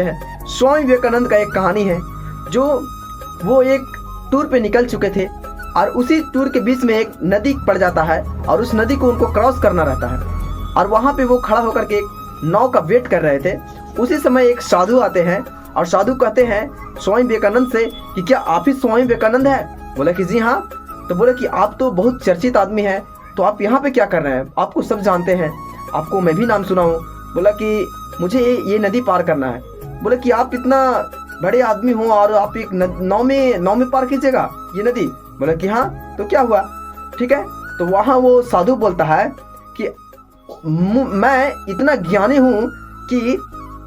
हैं। स्वामी विवेकानंद का एक कहानी है, जो वो एक टूर पे निकल चुके थे और उसी टूर के बीच में एक नदी पड़ जाता है और उस नदी को उनको क्रॉस करना रहता है और वहाँ पे वो खड़ा होकर के एक नाव का वेट कर रहे थे। उसी समय एक साधु आते हैं और साधु कहते हैं स्वामी विवेकानंद से कि क्या आप ही स्वामी विवेकानंद हैं? बोले कि जी हाँ। तो बोले कि आप तो बहुत चर्चित आदमी हैं, तो आप यहाँ पे क्या कर रहे हैं? आपको सब जानते हैं, आपको मैं भी नाम सुना हूँ। बोला कि मुझे ये नदी पार करना है। बोले कि आप इतना बड़े आदमी हो और आप एक नाव में पार कीजिएगा ये नदी? बोले कि हाँ। तो क्या हुआ? ठीक है। तो वहाँ वो साधु बोलता है कि मैं इतना ज्ञानी हूँ कि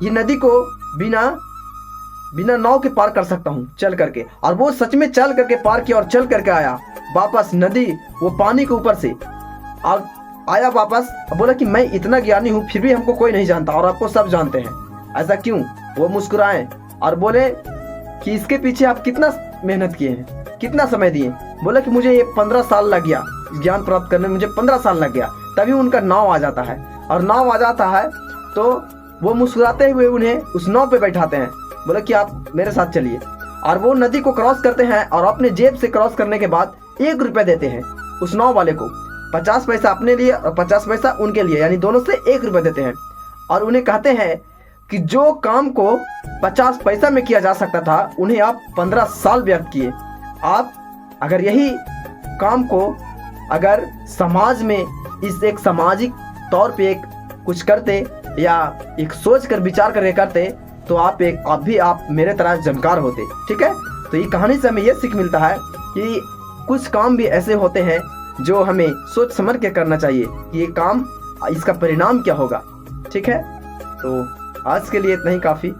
ये नदी को बिना नाव के पार कर सकता हूँ चल करके। और वो सच में चल करके पार किया और चल करके आया वापस नदी, वो पानी के ऊपर से और आया वापस। बोला कि मैं इतना ज्ञानी हूँ फिर भी हमको कोई नहीं जानता और आपको सब जानते हैं, ऐसा क्यों? वो मुस्कुराए और बोले कि इसके पीछे आप कितना मेहनत किए हैं, कितना समय दिए? बोला कि मुझे ये 15 साल लग गया, ज्ञान प्राप्त करने में मुझे 15 साल लग गया। तभी उनका नाव आ जाता है और नाव आ जाता है तो वो मुस्कुराते हुए उन्हें उस नाव पे बैठाते हैं। बोला कि आप मेरे साथ चलिए। और वो नदी को क्रॉस करते हैं और अपने जेब से क्रॉस करने के बाद 1 रुपया देते हैं उस नाव वाले को। 50 पैसा अपने लिए और 50 पैसा उनके लिए, यानी दोनों से 1 रुपया देते हैं। और उन्हें कहते हैं कि जो काम को 50 पैसा में किया जा सकता था उन्हें आप 15 साल व्यर्थ किए। आप अगर यही काम को अगर समाज में इस एक सामाजिक तौर पे एक कुछ करते या एक सोच कर विचार करके करते तो आप मेरे तरह जानकार होते। ठीक है। तो ये कहानी से हमें ये सीख मिलता है कि कुछ काम भी ऐसे होते हैं जो हमें सोच समझ के करना चाहिए कि ये काम इसका परिणाम क्या होगा। ठीक है। तो आज के लिए इतना ही काफ़ी।